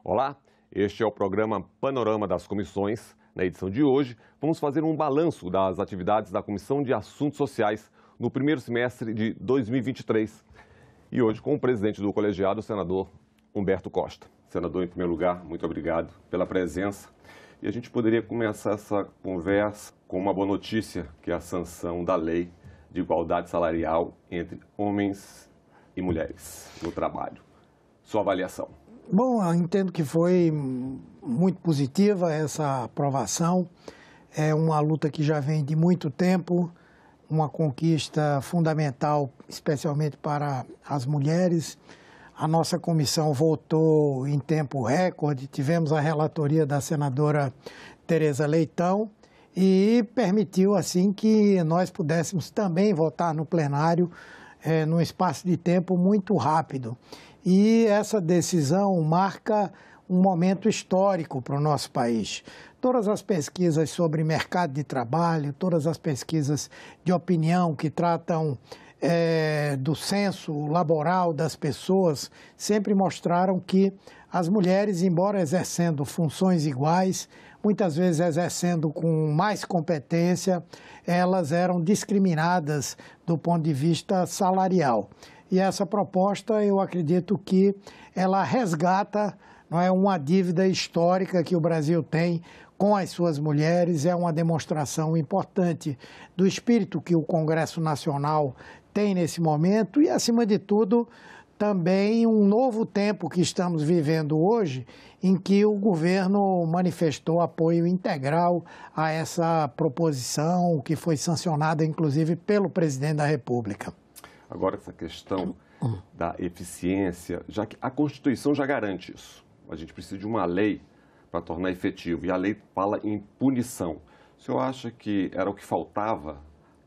Olá, este é o programa Panorama das Comissões. Na edição de hoje, vamos fazer um balanço das atividades da Comissão de Assuntos Sociais no primeiro semestre de 2023. E hoje com o presidente do colegiado, o senador Humberto Costa. Senador, em primeiro lugar, muito obrigado pela presença. E a gente poderia começar essa conversa com uma boa notícia, que é a sanção da lei de igualdade salarial entre homens e mulheres no trabalho. Sua avaliação. Bom, eu entendo que foi muito positiva essa aprovação. É uma luta que já vem de muito tempo, uma conquista fundamental, especialmente para as mulheres. A nossa comissão votou em tempo recorde, tivemos a relatoria da senadora Tereza Leitão e permitiu, assim, que nós pudéssemos também votar no plenário num espaço de tempo muito rápido. E essa decisão marca um momento histórico para o nosso país. Todas as pesquisas sobre mercado de trabalho, todas as pesquisas de opinião que tratam do censo laboral das pessoas, sempre mostraram que as mulheres, embora exercendo funções iguais, muitas vezes exercendo com mais competência, elas eram discriminadas do ponto de vista salarial. E essa proposta, eu acredito que ela resgata, não é, uma dívida histórica que o Brasil tem com as suas mulheres. É uma demonstração importante do espírito que o Congresso Nacional tem nesse momento e, acima de tudo, também um novo tempo que estamos vivendo hoje, em que o governo manifestou apoio integral a essa proposição, que foi sancionada, inclusive, pelo presidente da República. Agora, essa questão da eficiência, já que a Constituição já garante isso. A gente precisa de uma lei para tornar efetivo, e a lei fala em punição. O senhor acha que era o que faltava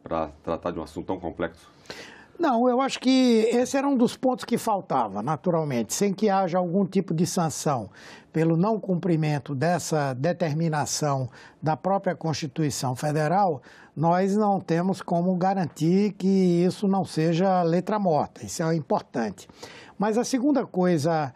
para tratar de um assunto tão complexo? Não, eu acho que esse era um dos pontos que faltava, naturalmente, sem que haja algum tipo de sanção pelo não cumprimento dessa determinação da própria Constituição Federal. Nós não temos como garantir que isso não seja letra morta, isso é importante. Mas a segunda coisa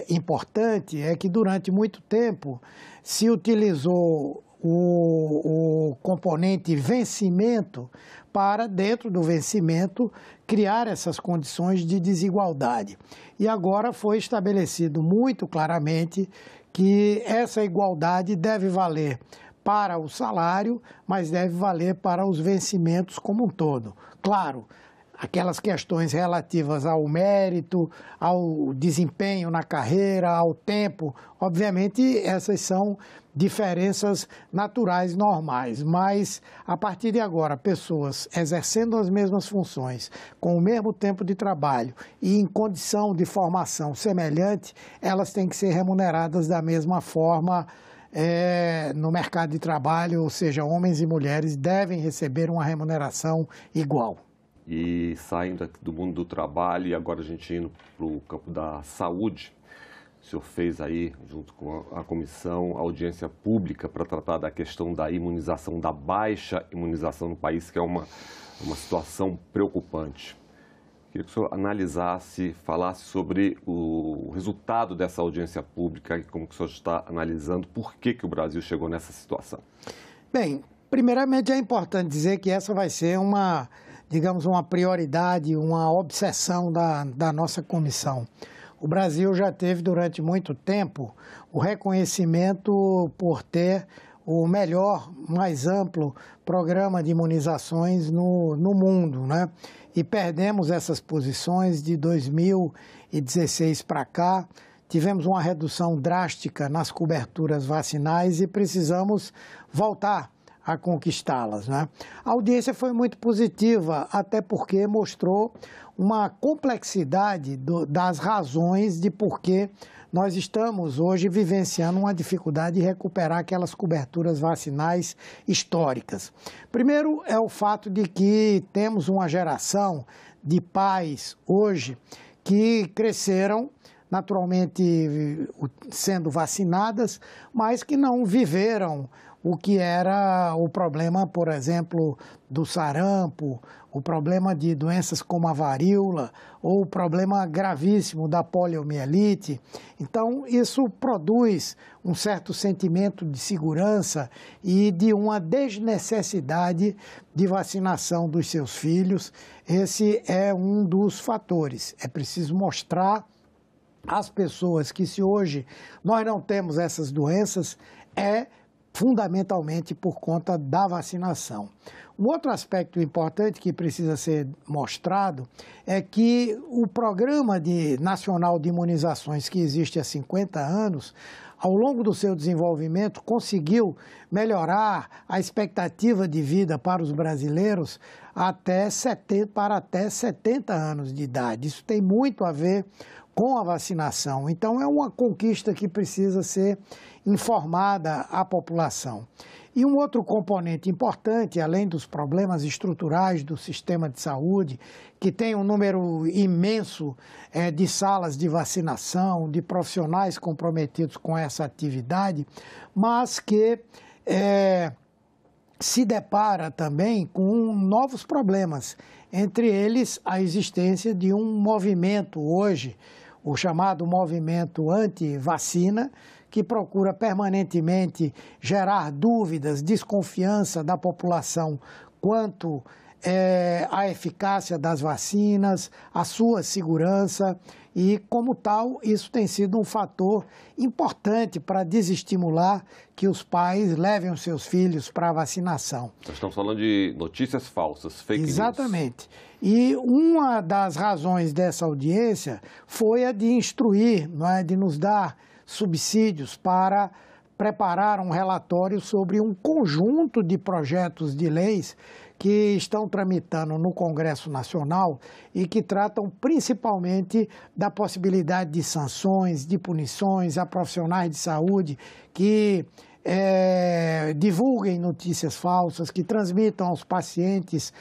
importante é que durante muito tempo se utilizou o componente vencimento para, dentro do vencimento, criar essas condições de desigualdade. E agora foi estabelecido muito claramente que essa igualdade deve valer para o salário, mas deve valer para os vencimentos como um todo. Claro, aquelas questões relativas ao mérito, ao desempenho na carreira, ao tempo, obviamente essas são diferenças naturais, normais, mas a partir de agora, pessoas exercendo as mesmas funções, com o mesmo tempo de trabalho e em condição de formação semelhante, elas têm que ser remuneradas da mesma forma no mercado de trabalho, ou seja, homens e mulheres devem receber uma remuneração igual. E saindo do mundo do trabalho e agora a gente indo para o campo da saúde, o senhor fez aí, junto com a comissão, audiência pública para tratar da questão da imunização, da baixa imunização no país, que é uma situação preocupante. Queria que o senhor analisasse, falasse sobre o resultado dessa audiência pública e como que o senhor está analisando, por que o Brasil chegou nessa situação. Bem, primeiramente é importante dizer que essa vai ser uma prioridade, uma obsessão da nossa comissão. O Brasil já teve durante muito tempo o reconhecimento por ter o melhor, mais amplo programa de imunizações no mundo, né? E perdemos essas posições de 2016 para cá. Tivemos uma redução drástica nas coberturas vacinais e precisamos voltar a conquistá-las, né? A audiência foi muito positiva, até porque mostrou uma complexidade das razões de por que nós estamos hoje vivenciando uma dificuldade de recuperar aquelas coberturas vacinais históricas. Primeiro é o fato de que temos uma geração de pais hoje que cresceram naturalmente sendo vacinadas, mas que não viveram o que era o problema, por exemplo, do sarampo, o problema de doenças como a varíola ou o problema gravíssimo da poliomielite. Então, isso produz um certo sentimento de segurança e de uma desnecessidade de vacinação dos seus filhos. Esse é um dos fatores. É preciso mostrar às pessoas que, se hoje nós não temos essas doenças, é fundamentalmente por conta da vacinação. Um outro aspecto importante que precisa ser mostrado é que o Programa Nacional de Imunizações, que existe há 50 anos, ao longo do seu desenvolvimento, conseguiu melhorar a expectativa de vida para os brasileiros para até 70 anos de idade. Isso tem muito a ver com a vacinação. Então, é uma conquista que precisa ser informada à população. E um outro componente importante, além dos problemas estruturais do sistema de saúde, que tem um número imenso de salas de vacinação, de profissionais comprometidos com essa atividade, mas que se depara também com novos problemas, entre eles a existência de um movimento hoje, o chamado movimento anti-vacina, que procura permanentemente gerar dúvidas, desconfiança da população quanto à eficácia das vacinas, a sua segurança e, como tal, isso tem sido um fator importante para desestimular que os pais levem os seus filhos para a vacinação. Nós estamos falando de notícias falsas, fake news. Exatamente. E uma das razões dessa audiência foi a de instruir, de nos dar subsídios para preparar um relatório sobre um conjunto de projetos de leis que estão tramitando no Congresso Nacional e que tratam principalmente da possibilidade de sanções, de punições a profissionais de saúde que divulguem notícias falsas, que transmitam aos pacientes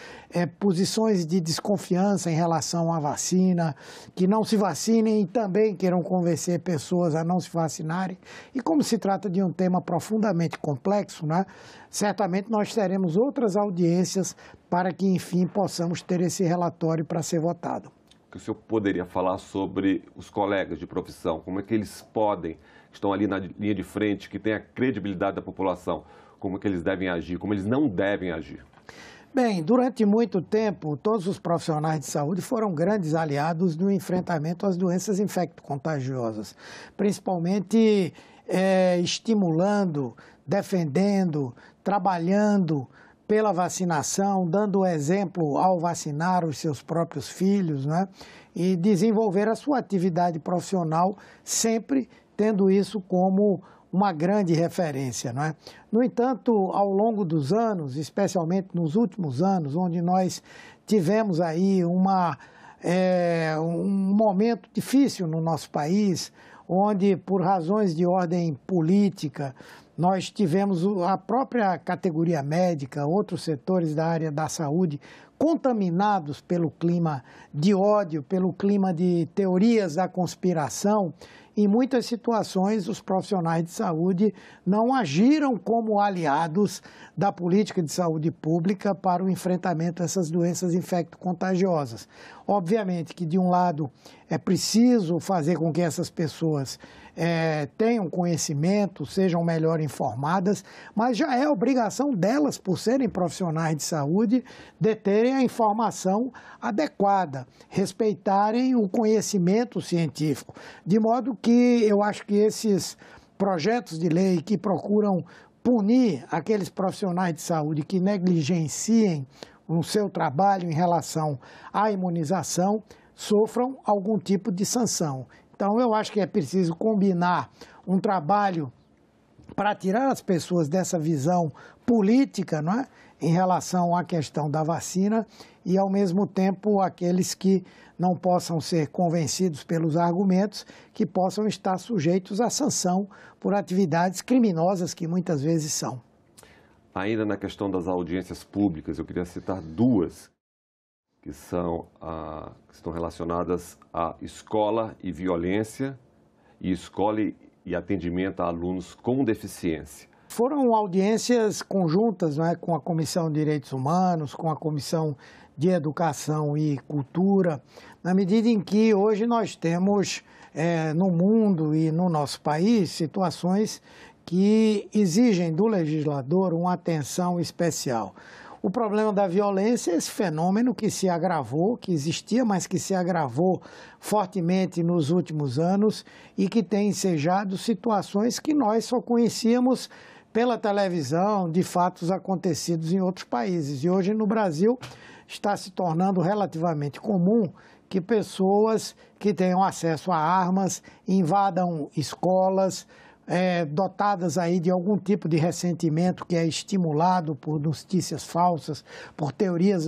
posições de desconfiança em relação à vacina, que não se vacinem e também queiram convencer pessoas a não se vacinarem. E como se trata de um tema profundamente complexo, certamente nós teremos outras audiências para que, enfim, possamos ter esse relatório para ser votado. O que o senhor poderia falar sobre os colegas de profissão? Como é que eles podem, que estão ali na linha de frente, que têm a credibilidade da população, como é que eles devem agir, como eles não devem agir? Bem, durante muito tempo, todos os profissionais de saúde foram grandes aliados no enfrentamento às doenças infecto-contagiosas, principalmente estimulando, defendendo, trabalhando pela vacinação, dando exemplo ao vacinar os seus próprios filhos, e desenvolver a sua atividade profissional, sempre tendo isso como uma grande referência. No entanto, ao longo dos anos, especialmente nos últimos anos, onde nós tivemos aí um momento difícil no nosso país, onde, por razões de ordem política, nós tivemos a própria categoria médica, outros setores da área da saúde, contaminados pelo clima de ódio, pelo clima de teorias da conspiração. Em muitas situações, os profissionais de saúde não agiram como aliados da política de saúde pública para o enfrentamento dessas doenças infecto-contagiosas. Obviamente que, de um lado, é preciso fazer com que essas pessoas tenham conhecimento, sejam melhor informadas, mas já é obrigação delas, por serem profissionais de saúde, de terem a informação adequada, respeitarem o conhecimento científico, de modo que eu acho que esses projetos de lei que procuram punir aqueles profissionais de saúde que negligenciem o seu trabalho em relação à imunização, sofram algum tipo de sanção. Então, eu acho que é preciso combinar um trabalho para tirar as pessoas dessa visão política, em relação à questão da vacina e, ao mesmo tempo, aqueles que não possam ser convencidos pelos argumentos, que possam estar sujeitos à sanção por atividades criminosas que muitas vezes são. Ainda na questão das audiências públicas, eu queria citar duas que estão relacionadas à escola e violência e escola e atendimento a alunos com deficiência. Foram audiências conjuntas, né, com a Comissão de Direitos Humanos, com a Comissão de Educação e Cultura, na medida em que hoje nós temos no mundo e no nosso país situações que exigem do legislador uma atenção especial. O problema da violência é esse fenômeno que se agravou, que existia, mas que se agravou fortemente nos últimos anos e que tem ensejado situações que nós só conhecíamos pela televisão, de fatos acontecidos em outros países. E hoje no Brasil está se tornando relativamente comum que pessoas que tenham acesso a armas invadam escolas, dotadas aí de algum tipo de ressentimento que é estimulado por notícias falsas, por teorias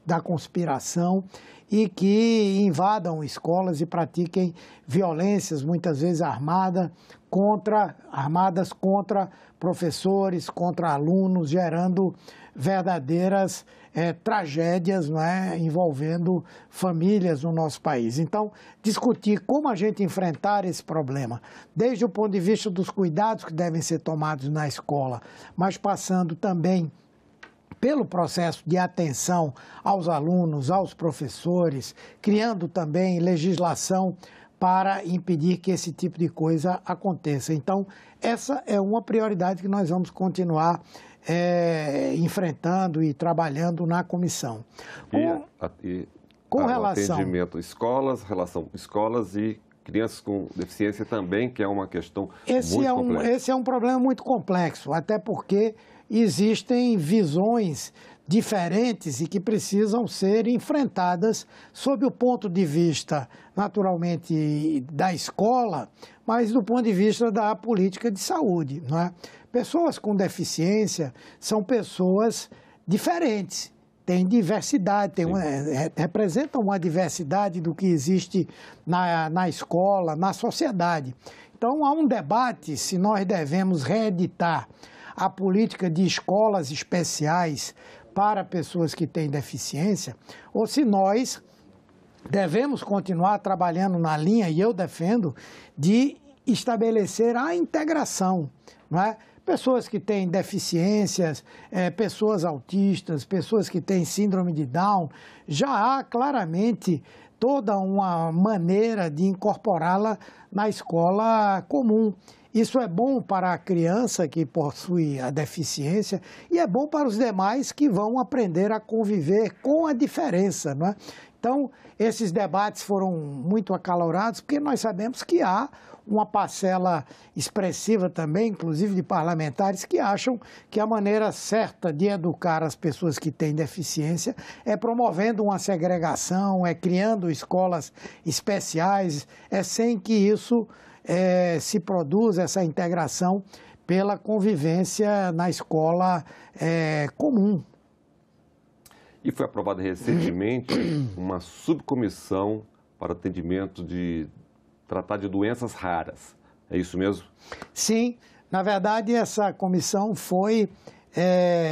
da conspiração, e que invadam escolas e pratiquem violências, muitas vezes armadas contra professores, contra alunos, gerando verdadeiras tragédias, não é, envolvendo famílias no nosso país. Então, discutir como a gente enfrentar esse problema, desde o ponto de vista dos cuidados que devem ser tomados na escola, mas passando também pelo processo de atenção aos alunos, aos professores, criando também legislação para impedir que esse tipo de coisa aconteça. Então, essa é uma prioridade que nós vamos continuar enfrentando e trabalhando na comissão. Com relação ao atendimento relação escolas e crianças com deficiência também, que é uma questão muito complexa. Esse é um problema muito complexo, até porque existem visões diferentes e que precisam ser enfrentadas sob o ponto de vista, naturalmente, da escola, mas do ponto de vista da política de saúde, não é? Pessoas com deficiência são pessoas diferentes, têm diversidade, representam uma diversidade do que existe na escola, na sociedade. Então, há um debate se nós devemos reeditar a política de escolas especiais para pessoas que têm deficiência, ou se nós devemos continuar trabalhando na linha, e eu defendo, de estabelecer a integração, não é? Pessoas que têm deficiências, pessoas autistas, pessoas que têm síndrome de Down, já há claramente toda uma maneira de incorporá-la na escola comum. Isso é bom para a criança que possui a deficiência e é bom para os demais que vão aprender a conviver com a diferença, não é? Então, esses debates foram muito acalorados porque nós sabemos que há uma parcela expressiva também, inclusive de parlamentares, que acham que a maneira certa de educar as pessoas que têm deficiência é promovendo uma segregação, é criando escolas especiais, sem que isso se produza essa integração pela convivência na escola comum. E foi aprovada recentemente uma subcomissão para atendimento tratar de doenças raras. É isso mesmo? Sim. Na verdade, essa comissão foi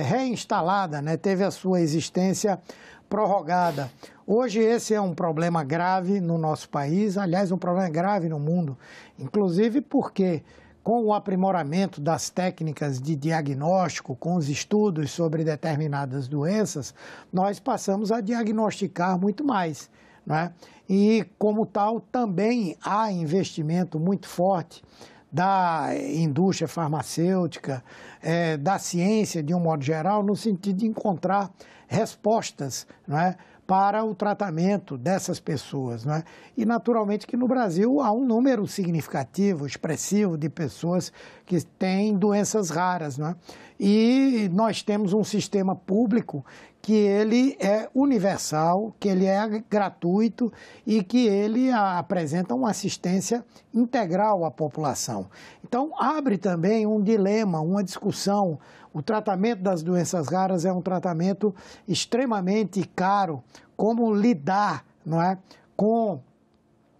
reinstalada, né? Teve a sua existência prorrogada. Hoje esse é um problema grave no nosso país, aliás, um problema grave no mundo, inclusive porque com o aprimoramento das técnicas de diagnóstico, com os estudos sobre determinadas doenças, nós passamos a diagnosticar muito mais, não é? E, como tal, também há investimento muito forte da indústria farmacêutica, da ciência de um modo geral, no sentido de encontrar respostas, não é, para o tratamento dessas pessoas, não é? E, naturalmente, que no Brasil há um número significativo, expressivo de pessoas que têm doenças raras, não é? E nós temos um sistema público que ele é universal, que ele é gratuito e que ele apresenta uma assistência integral à população. Então, abre também um dilema, uma discussão. O tratamento das doenças raras é um tratamento extremamente caro. Como lidar, não é, com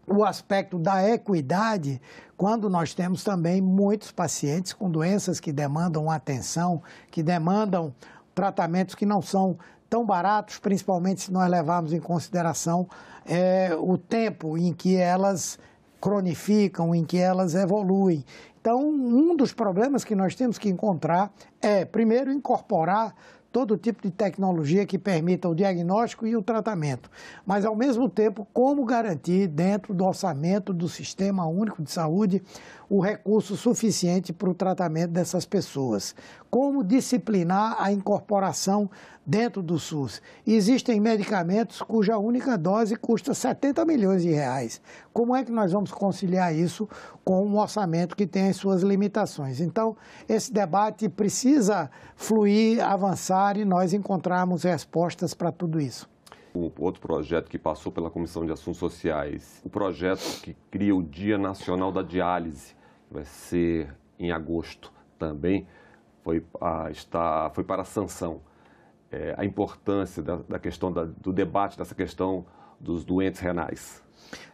o aspecto da equidade, quando nós temos também muitos pacientes com doenças que demandam atenção, que demandam tratamentos que não são tão baratos, principalmente se nós levarmos em consideração o tempo em que elas cronificam, em que elas evoluem. Então, um dos problemas que nós temos que encontrar é, primeiro, incorporar todo tipo de tecnologia que permita o diagnóstico e o tratamento, mas, ao mesmo tempo, como garantir, dentro do orçamento do Sistema Único de Saúde, o recurso suficiente para o tratamento dessas pessoas. Como disciplinar a incorporação dentro do SUS. Existem medicamentos cuja única dose custa 70 milhões de reais. Como é que nós vamos conciliar isso com um orçamento que tem as suas limitações? Então, esse debate precisa fluir, avançar e nós encontrarmos respostas para tudo isso. O outro projeto que passou pela Comissão de Assuntos Sociais, o projeto que cria o Dia Nacional da Diálise, que vai ser em agosto também, foi para a sanção. A importância da questão do debate dessa questão dos doentes renais.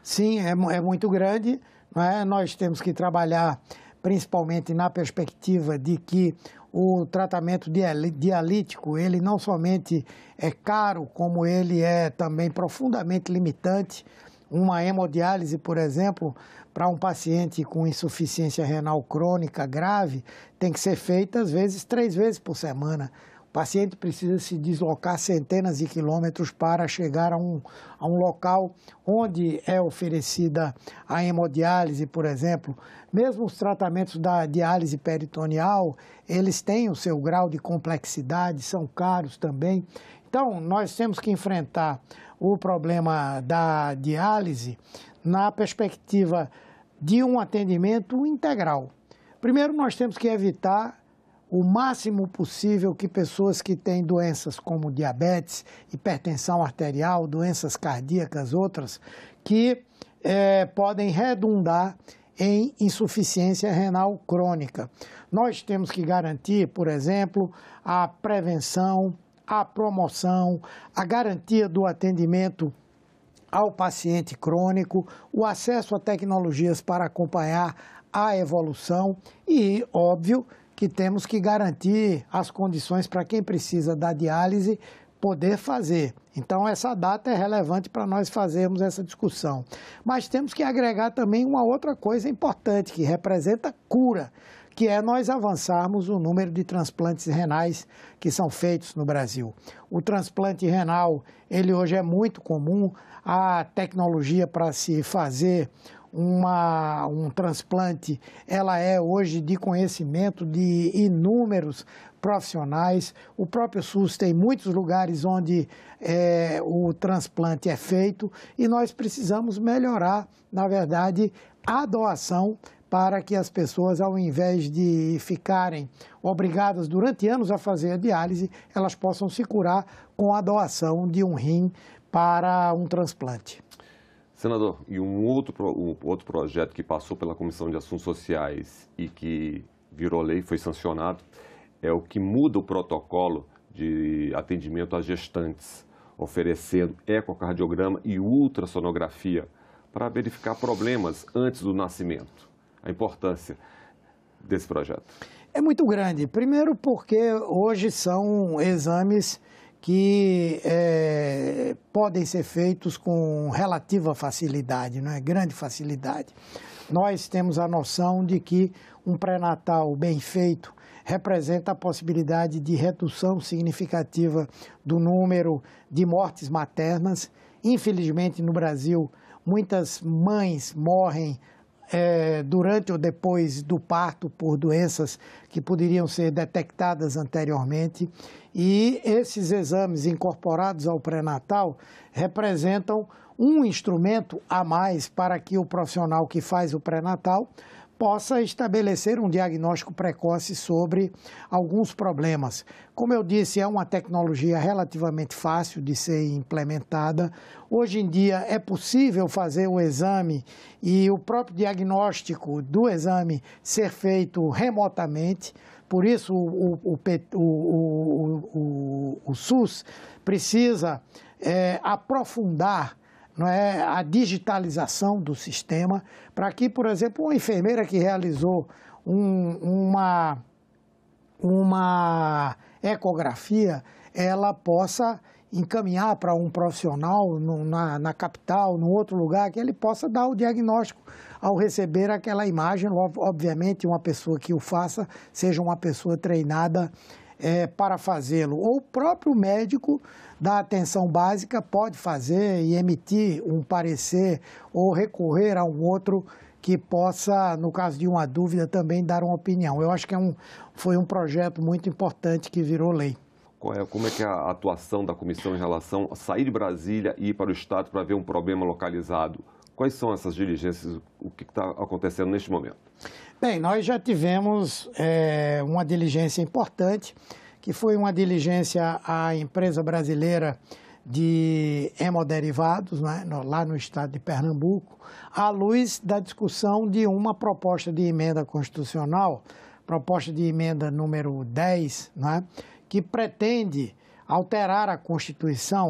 Sim, é muito grande, não é? Nós temos que trabalhar principalmente na perspectiva de que o tratamento dialítico, ele não somente é caro, como ele é também profundamente limitante. Uma hemodiálise, por exemplo, para um paciente com insuficiência renal crônica grave, tem que ser feita, às vezes, 3 vezes por semana. O paciente precisa se deslocar centenas de quilômetros para chegar a um local onde é oferecida a hemodiálise, por exemplo. Mesmo os tratamentos da diálise peritoneal, eles têm o seu grau de complexidade, são caros também. Então, nós temos que enfrentar o problema da diálise na perspectiva de um atendimento integral. Primeiro, nós temos que evitar o máximo possível que pessoas que têm doenças como diabetes, hipertensão arterial, doenças cardíacas, outras, que podem redundar em insuficiência renal crônica. Nós temos que garantir, por exemplo, a prevenção, a promoção, a garantia do atendimento ao paciente crônico, o acesso a tecnologias para acompanhar a evolução e, óbvio, que temos que garantir as condições para quem precisa da diálise poder fazer. Então, essa data é relevante para nós fazermos essa discussão. Mas temos que agregar também uma outra coisa importante, que representa cura, que é nós avançarmos o número de transplantes renais que são feitos no Brasil. O transplante renal, ele hoje é muito comum, a tecnologia para se fazer um transplante, ela é hoje de conhecimento de inúmeros profissionais. O próprio SUS tem muitos lugares onde o transplante é feito e nós precisamos melhorar, na verdade, a doação para que as pessoas, ao invés de ficarem obrigadas durante anos a fazer a diálise, elas possam se curar com a doação de um rim para um transplante. Senador, e um outro projeto que passou pela Comissão de Assuntos Sociais e que virou lei, foi sancionado, é o que muda o protocolo de atendimento a gestantes, oferecendo ecocardiograma e ultrassonografia para verificar problemas antes do nascimento. A importância desse projeto? É muito grande. Primeiro porque hoje são exames que podem ser feitos com relativa facilidade, não é? Grande facilidade. Nós temos a noção de que um pré-natal bem feito representa a possibilidade de redução significativa do número de mortes maternas. Infelizmente, no Brasil, muitas mães morrem durante ou depois do parto por doenças que poderiam ser detectadas anteriormente. E esses exames incorporados ao pré-natal representam um instrumento a mais para que o profissional que faz o pré-natal possa estabelecer um diagnóstico precoce sobre alguns problemas. Como eu disse, é uma tecnologia relativamente fácil de ser implementada. Hoje em dia é possível fazer o exame e o próprio diagnóstico do exame ser feito remotamente. Por isso, o SUS precisa aprofundar, não é, a digitalização do sistema para que, por exemplo, uma enfermeira que realizou uma ecografia, ela possa encaminhar para um profissional na capital, num outro lugar, que ele possa dar o diagnóstico ao receber aquela imagem. Obviamente, uma pessoa que o faça seja uma pessoa treinada para fazê-lo. Ou o próprio médico da atenção básica pode fazer e emitir um parecer ou recorrer a um outro que possa, no caso de uma dúvida, também dar uma opinião. Eu acho que foi um projeto muito importante que virou lei. Como é que é a atuação da comissão em relação a sair de Brasília e ir para o Estado para ver um problema localizado? Quais são essas diligências? O que está acontecendo neste momento? Bem, nós já tivemos uma diligência importante, que foi uma diligência à empresa brasileira de hemoderivados, né, lá no estado de Pernambuco, à luz da discussão de uma proposta de emenda constitucional, proposta de emenda número 10, né, que pretende alterar a Constituição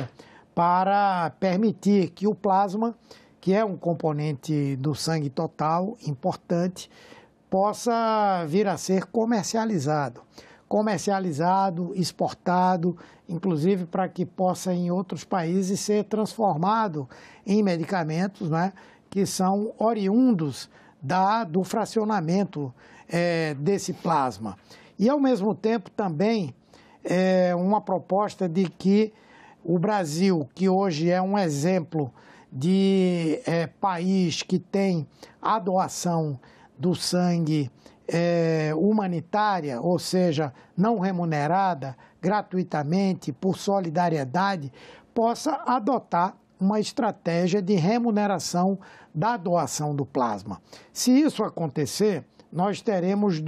para permitir que o plasma, que é um componente do sangue total importante, possa vir a ser comercializado, exportado, inclusive para que possa em outros países ser transformado em medicamentos, né, que são oriundos do fracionamento desse plasma. E, ao mesmo tempo, também uma proposta de que o Brasil, que hoje é um exemplo de país que tem a doação do sangue humanitária, ou seja, não remunerada, gratuitamente, por solidariedade, possa adotar uma estratégia de remuneração da doação do plasma. Se isso acontecer, nós teremos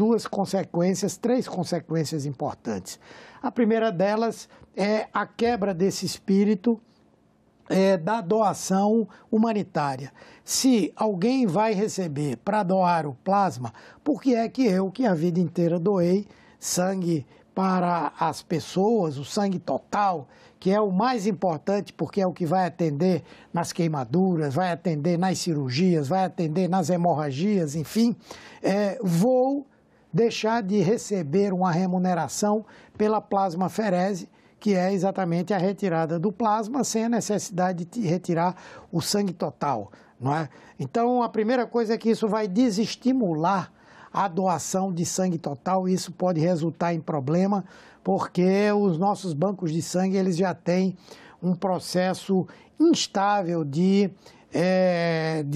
três consequências importantes. A primeira delas é a quebra desse espírito da doação humanitária. Se alguém vai receber para doar o plasma, por que é que eu, que a vida inteira doei sangue para as pessoas, o sangue total, que é o mais importante porque é o que vai atender nas queimaduras, vai atender nas cirurgias, vai atender nas hemorragias, enfim, vou deixar de receber uma remuneração pela plasmaferese, que é exatamente a retirada do plasma sem a necessidade de retirar o sangue total, não é? Então, a primeira coisa é que isso vai desestimular a doação de sangue total, e isso pode resultar em problema, porque os nossos bancos de sangue eles já têm um processo instável de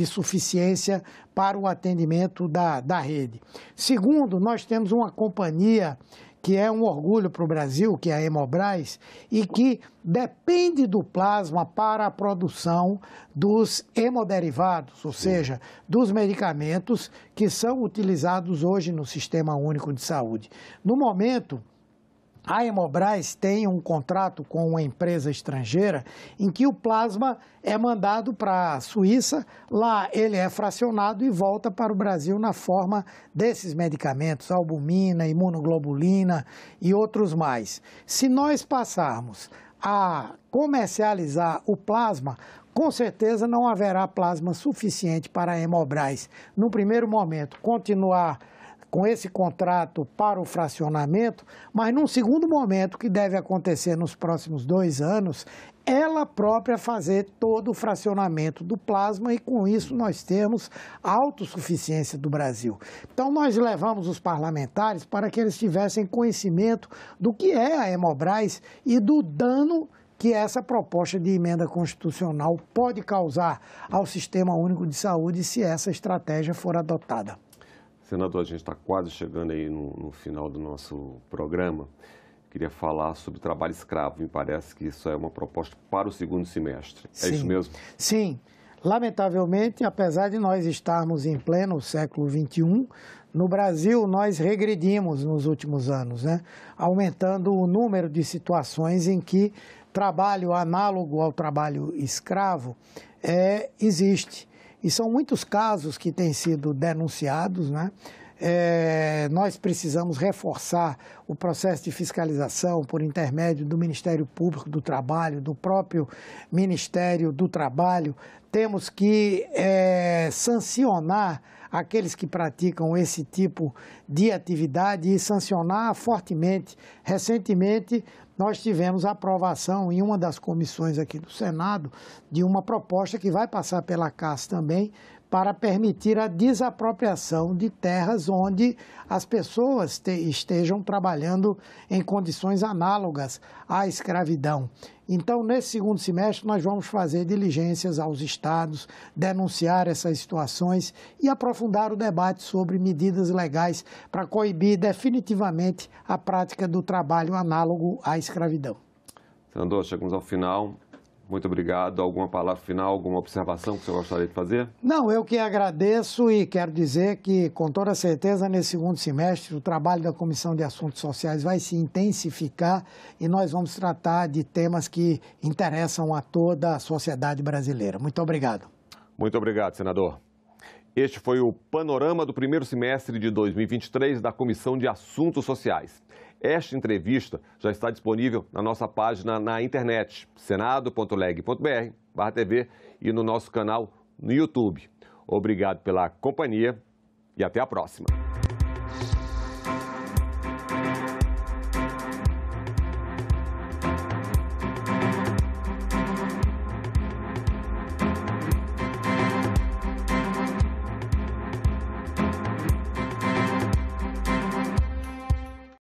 suficiência para o atendimento da rede. Segundo, nós temos uma companhia que é um orgulho para o Brasil, que é a Hemobras, e que depende do plasma para a produção dos hemoderivados, ou seja, dos medicamentos que são utilizados hoje no Sistema Único de Saúde. No momento, a Hemobras tem um contrato com uma empresa estrangeira em que o plasma é mandado para a Suíça, lá ele é fracionado e volta para o Brasil na forma desses medicamentos, albumina, imunoglobulina e outros mais. Se nós passarmos a comercializar o plasma, com certeza não haverá plasma suficiente para a Hemobras, no primeiro momento, continuar com esse contrato para o fracionamento, mas num segundo momento, que deve acontecer nos próximos 2 anos, ela própria fazer todo o fracionamento do plasma e com isso nós temos a autossuficiência do Brasil. Então nós levamos os parlamentares para que eles tivessem conhecimento do que é a Hemobras e do dano que essa proposta de emenda constitucional pode causar ao Sistema Único de Saúde se essa estratégia for adotada. Senador, a gente está quase chegando aí no final do nosso programa. Queria falar sobre trabalho escravo. Me parece que isso é uma proposta para o segundo semestre. É isso mesmo? Sim. Lamentavelmente, apesar de nós estarmos em pleno século XXI, no Brasil nós regredimos nos últimos anos, né? Aumentando o número de situações em que trabalho análogo ao trabalho escravo existe. E são muitos casos que têm sido denunciados, né? Nós precisamos reforçar o processo de fiscalização por intermédio do Ministério Público do Trabalho, do próprio Ministério do Trabalho. Temos que sancionar aqueles que praticam esse tipo de atividade e sancionar fortemente. Recentemente, nós tivemos a aprovação em uma das comissões aqui do Senado de uma proposta que vai passar pela Casa também, para permitir a desapropriação de terras onde as pessoas estejam trabalhando em condições análogas à escravidão. Então, nesse segundo semestre, nós vamos fazer diligências aos estados, denunciar essas situações e aprofundar o debate sobre medidas legais para coibir definitivamente a prática do trabalho análogo à escravidão. Senador, chegamos ao final. Muito obrigado. Alguma palavra final, alguma observação que o senhor gostaria de fazer? Não, eu que agradeço e quero dizer que, com toda certeza, nesse segundo semestre, o trabalho da Comissão de Assuntos Sociais vai se intensificar e nós vamos tratar de temas que interessam a toda a sociedade brasileira. Muito obrigado. Muito obrigado, senador. Este foi o panorama do primeiro semestre de 2023 da Comissão de Assuntos Sociais. Esta entrevista já está disponível na nossa página na internet, senado.leg.br/TV e no nosso canal no YouTube. Obrigado pela companhia e até a próxima.